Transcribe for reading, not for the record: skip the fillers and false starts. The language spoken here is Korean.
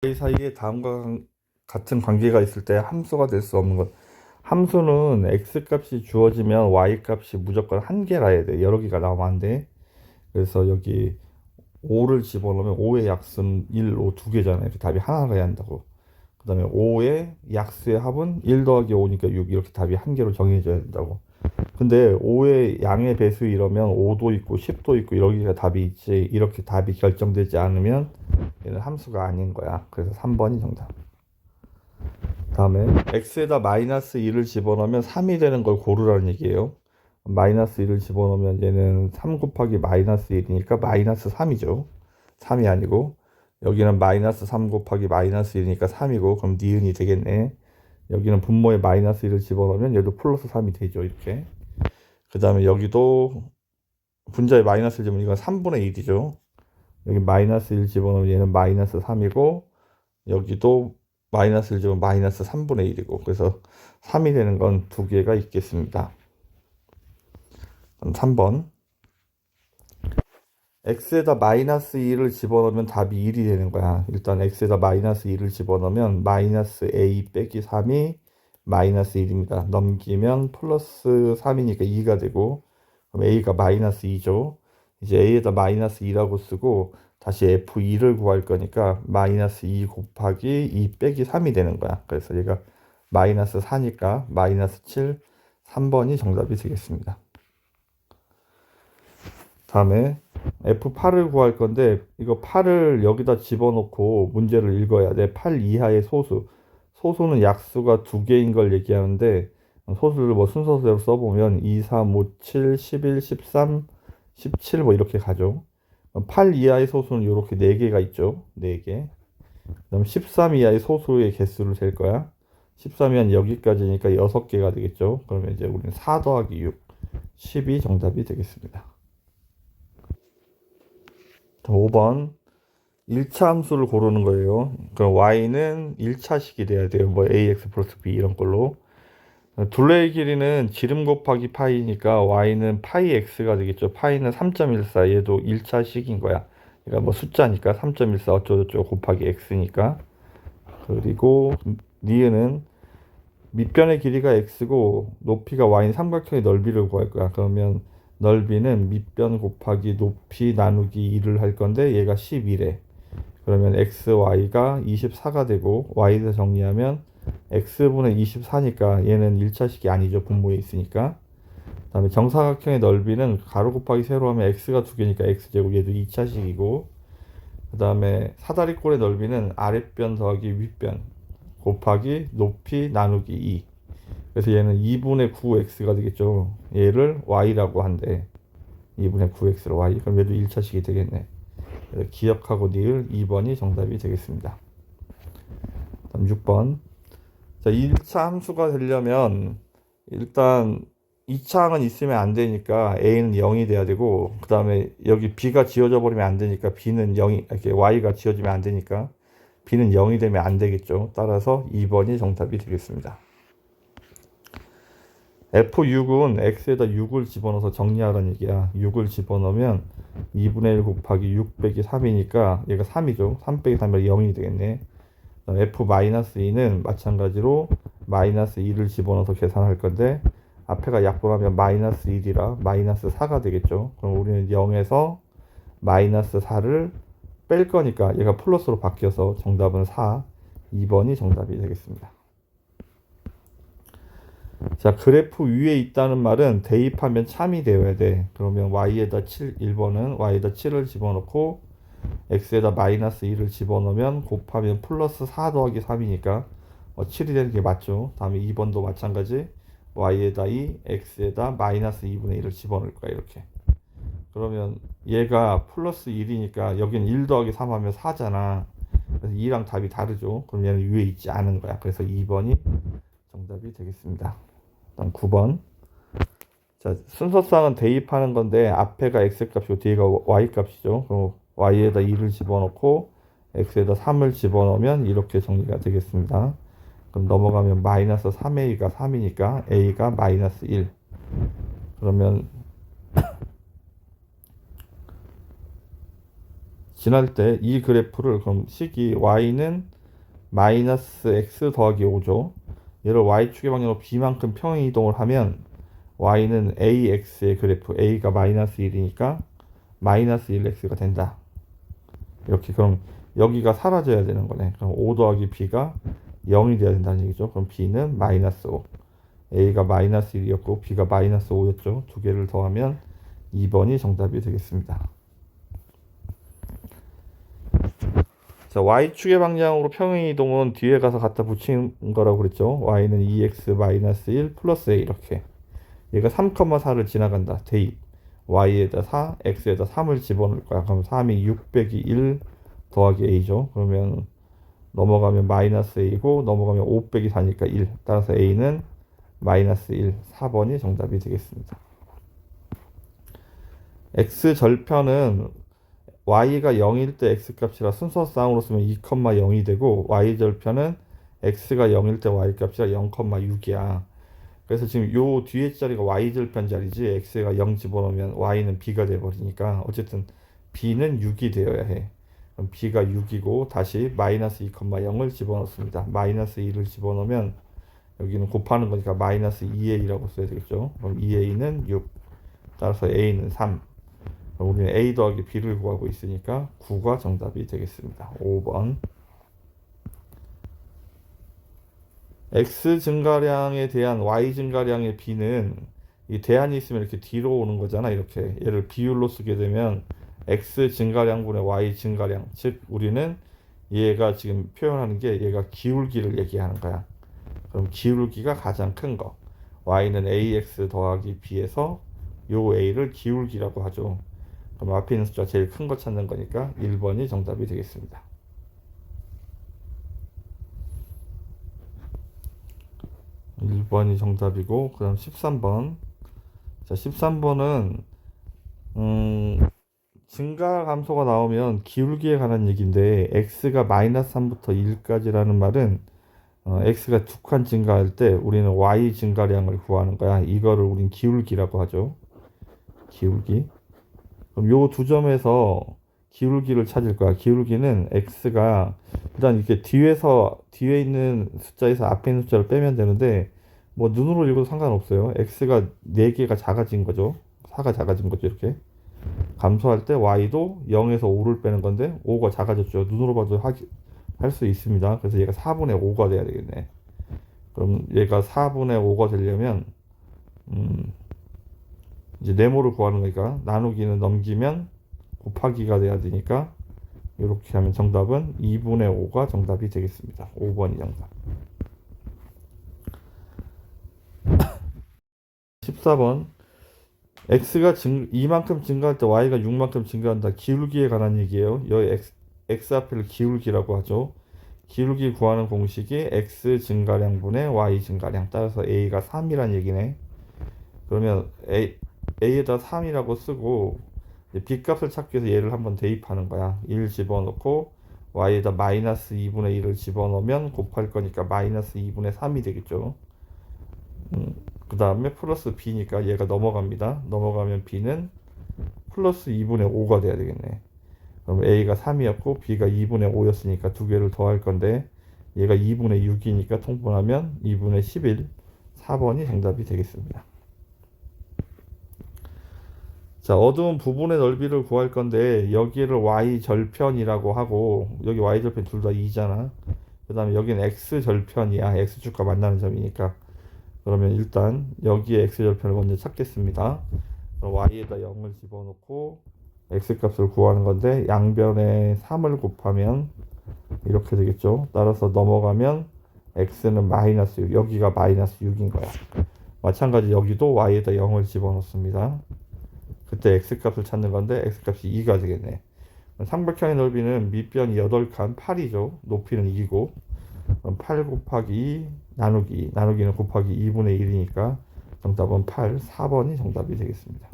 사이에 다음과 같은 관계가 있을 때 함수가 될 수 없는 것. 함수는 x 값이 주어지면 y 값이 무조건 한 개라 해야 돼. 여러 개가 나오면 안 돼. 그래서 여기 5를 집어넣으면 5의 약수는 1, 5 두 개잖아요. 이렇게 답이 하나라 해야 한다고. 그 다음에 5의 약수의 합은 1 더하기 5니까 6, 이렇게 답이 한 개로 정해져야 된다고. 근데 5의 양의 배수 이러면 5도 있고 10도 있고 여기가 답이 있지, 이렇게 답이 결정되지 않으면 얘는 함수가 아닌 거야. 그래서 3번이 정답. 다음에 x에다 마이너스 2를 집어넣으면 3이 되는 걸 고르라는 얘기예요. 마이너스 2를 집어넣으면 얘는 3 곱하기 마이너스 1이니까 마이너스 3이죠. 3이 아니고, 여기는 마이너스 3 곱하기 마이너스 1이니까 3이고, 그럼 니은이 되겠네. 여기는 분모에 마이너스 1을 집어넣으면 얘도 플러스 3이 되죠. 이렇게. 그 다음에 여기도 분자에 마이너스를 집으면 이건 3분의 1이죠. 여기 마이너스 1 집어넣으면 얘는 마이너스 3이고, 여기도 마이너스 1 집으면 마이너스 3분의 1이고, 그래서 3이 되는 건 두 개가 있겠습니다. 그럼 3번. x에다 마이너스 2를 집어넣으면 답이 1이 되는 거야. 일단 x에다 마이너스 2를 집어넣으면 마이너스 a 빼기 3이 마이너스 1입니다. 넘기면 플러스 3이니까 2가 되고, 그럼 a가 마이너스 2죠. 이제 a에다 마이너스 2라고 쓰고 다시 f2를 구할 거니까 마이너스 2 곱하기 2 빼기 3이 되는 거야. 그래서 얘가 마이너스 4니까 마이너스 7, 3번이 정답이 되겠습니다. 다음에 f8을 구할 건데, 이거 8을 여기다 집어넣고 문제를 읽어야 돼. 8 이하의 소수. 소수는 약수가 두 개인 걸 얘기하는데, 소수를 뭐 순서대로 써보면 2, 3, 5, 7, 11, 13, 17 뭐 이렇게 가죠. 8 이하의 소수는 이렇게 4개가 있죠. 4개. 그다음 13 이하의 소수의 개수를 셀 거야. 13이면 여기까지니까 6개가 되겠죠. 그러면 이제 우리는 4 더하기 6, 10이 정답이 되겠습니다. 5번 1차 함수를 고르는 거예요. 그럼 y는 1차식이 돼야 돼요. 뭐 ax 플러스 b 이런 걸로. 둘레의 길이는 지름 곱하기 파이니까 y는 파이 x가 되겠죠. 파이는 3.14, 얘도 1차식인 거야. 그러니까 뭐 숫자니까 3.14 어쩌고저쩌고 곱하기 x니까. 그리고 니은은 밑변의 길이가 x고 높이가 y인 삼각형의 넓이를 구할 거야. 그러면 넓이는 밑변 곱하기 높이 나누기 2를 할 건데 얘가 11에. 그러면 xy가 24가 되고 y에서 정리하면 x분의 24니까 얘는 1차식이 아니죠. 분모에 있으니까. 그 다음에 정사각형의 넓이는 가로 곱하기 세로 하면 x가 두 개니까 x제곱, 얘도 2차식이고, 그 다음에 사다리꼴의 넓이는 아랫변 더하기 윗변 곱하기 높이 나누기 2. 그래서 얘는 2분의 9x가 되겠죠. 얘를 y라고 한대. 2분의 9x로 y. 그럼 얘도 1차식이 되겠네. 기억하고 니을 2번이 정답이 되겠습니다. 다음 6번. 자, 1차 함수가 되려면 일단 2차 항은 있으면 안 되니까 a는 0이 돼야 되고, 그 다음에 여기 b가 지워져 버리면 안 되니까 b는 0이, 이렇게 y가 지워지면 안 되니까 b는 0이 되면 안 되겠죠. 따라서 2번이 정답이 되겠습니다. F6은 x에다 6을 집어넣어서 정리하라는 얘기야. 6을 집어넣으면 2분의 1 곱하기 6 빼기 3이니까 얘가 3이죠. 3 빼기 3이면 0이 되겠네. F-2는 마찬가지로 마이너스 2를 집어넣어서 계산할 건데, 앞에가 약분하면 마이너스 1이라 마이너스 4가 되겠죠. 그럼 우리는 0에서 마이너스 4를 뺄 거니까 얘가 플러스로 바뀌어서 정답은 4, 2번이 정답이 되겠습니다. 자, 그래프 위에 있다는 말은 대입하면 참이 되어야 돼. 그러면 y에다 7, 1번은 y에다 7을 집어넣고 x에다 마이너스 2를 집어넣으면 곱하면 플러스 4 더하기 3이니까 7이 되는 게 맞죠. 다음에 2번도 마찬가지, y에다 2, x에다 마이너스 2분의 1을 집어넣을 거야. 이렇게. 그러면 얘가 플러스 1이니까 여기는 1 더하기 3 하면 4잖아. 그래서 2랑 답이 다르죠. 그럼 얘는 위에 있지 않은 거야. 그래서 2번이 정답이 되겠습니다. 다음 9번. 자, 순서상은 대입하는 건데 앞에가 x값이고 뒤에가 y값이죠. 그럼 y에다 2를 집어넣고 x에다 3을 집어넣으면 이렇게 정리가 되겠습니다. 그럼 넘어가면 마이너스 3a가 3이니까 a가 마이너스 1. 그러면 지날 때 이 그래프를 그럼 식이 y는 마이너스 x 더하기 5죠. 얘를 y축의 방향으로 b만큼 평행 이동을 하면 y는 ax의 그래프 a가 마이너스 1이니까 마이너스 1x가 된다. 이렇게 그럼 여기가 사라져야 되는 거네. 그럼 5 더하기 b가 0이 돼야 된다는 얘기죠. 그럼 b는 마이너스 5. a가 마이너스 1이었고 b가 마이너스 5였죠. 두 개를 더하면 2번이 정답이 되겠습니다. 자, y축의 방향으로 평행 이동은 뒤에 가서 갖다 붙인 거라고 그랬죠. y는 2x 마이너스 1 플러스 a 이렇게. 얘가 3,4를 지나간다. 대입. y에다 4, x에다 3을 집어넣을 거야. 그럼 3이 6 빼기 1 더하기 a죠. 그러면 넘어가면 마이너스 a고 넘어가면 5 빼기 4니까 1. 따라서 a는 마이너스 1. 4번이 정답이 되겠습니다. x 절편은 y가 0일 때 x값이라 순서쌍으로 쓰면 2,0이 되고 y 절편은 x가 0일 때 y값이라 0,6이야. 그래서 지금 요 뒤에 자리가 y 절편 자리지 x가 0 집어넣으면 y는 b가 돼버리니까 어쨌든 b는 6이 되어야 해. 그럼 b가 6이고 다시 마이너스 2,0을 집어넣습니다. 마이너스 2를 집어넣으면 여기는 곱하는 거니까 마이너스 2a라고 써야 되겠죠. 그럼 2a는 6. 따라서 a는 3. 우리는 a 더하기 b를 구하고 있으니까 9가 정답이 되겠습니다. 5번. x 증가량에 대한 y 증가량의 b는 이 대안이 있으면 이렇게 뒤로 오는 거잖아. 이렇게 얘를 비율로 쓰게 되면 x 증가량분의 y 증가량, 즉 우리는 얘가 지금 표현하는 게 얘가 기울기를 얘기하는 거야. 그럼 기울기가 가장 큰 거, y는 ax 더하기 b에서 요 a를 기울기라고 하죠. 그럼 앞에 있는 숫자 제일 큰 거 찾는 거니까 1번이 정답이 되겠습니다. 1번이 정답이고, 그 다음 13번. 자, 13번은 증가 감소가 나오면 기울기에 관한 얘기인데 x가 마이너스 3부터 1까지라는 말은 x가 2칸 증가할 때 우리는 y 증가량을 구하는 거야. 이거를 우린 기울기라고 하죠. 기울기. 그럼 요 두 점에서 기울기를 찾을 거야. 기울기는 x가 일단 이렇게 뒤에 있는 숫자에서 앞에 있는 숫자를 빼면 되는데 뭐 눈으로 읽어도 상관없어요. x가 4개가 작아진 거죠. 4가 작아진 거죠. 이렇게 감소할 때 y도 0에서 5를 빼는 건데 5가 작아졌죠. 눈으로 봐도 할 수 있습니다. 그래서 얘가 4분의 5가 돼야 되겠네. 그럼 얘가 4분의 5가 되려면 이제 네모를 구하는 거니까 나누기는 넘기면 곱하기가 돼야 되니까 이렇게 하면 정답은 2분의 5가 정답이 되겠습니다. 5번이 정답. 14번. x가 이만큼 증가할 때 y가 6만큼 증가한다. 기울기에 관한 얘기예요. 여기 x 앞에를 기울기라고 하죠. 기울기 구하는 공식이 x 증가량분의 y 증가량. 따라서 a가 3이란 얘기네. 그러면 a에다 3이라고 쓰고 b값을 찾기 위해서 얘를 한번 대입하는 거야. 1 집어넣고 y에다 마이너스 2분의 1을 집어넣으면 곱할 거니까 마이너스 2분의 3이 되겠죠. 그 다음에 플러스 b니까 얘가 넘어갑니다. 넘어가면 b는 플러스 2분의 5가 돼야 되겠네. 그럼 a가 3이었고 b가 2분의 5였으니까 두 개를 더할 건데 얘가 2분의 6이니까 통분하면 2분의 11. 4번이 정답이 되겠습니다. 자, 어두운 부분의 넓이를 구할 건데 여기를 y절편이라고 하고 여기 y절편 둘 다 2잖아. 그 다음에 여기는 x절편이야. x축과 만나는 점이니까. 그러면 일단 여기에 x절편을 먼저 찾겠습니다. 그럼 y에다 0을 집어넣고 x값을 구하는 건데 양변에 3을 곱하면 이렇게 되겠죠. 따라서 넘어가면 x는 마이너스 6, 여기가 마이너스 6인 거야. 마찬가지 여기도 y에다 0을 집어넣습니다. 그때 x값을 찾는 건데 x값이 2가 되겠네. 삼각형의 넓이는 밑변이 8칸 8이죠. 높이는 2고 그럼 8 곱하기 2 나누기는 곱하기 2분의 1이니까 정답은 8, 4번이 정답이 되겠습니다.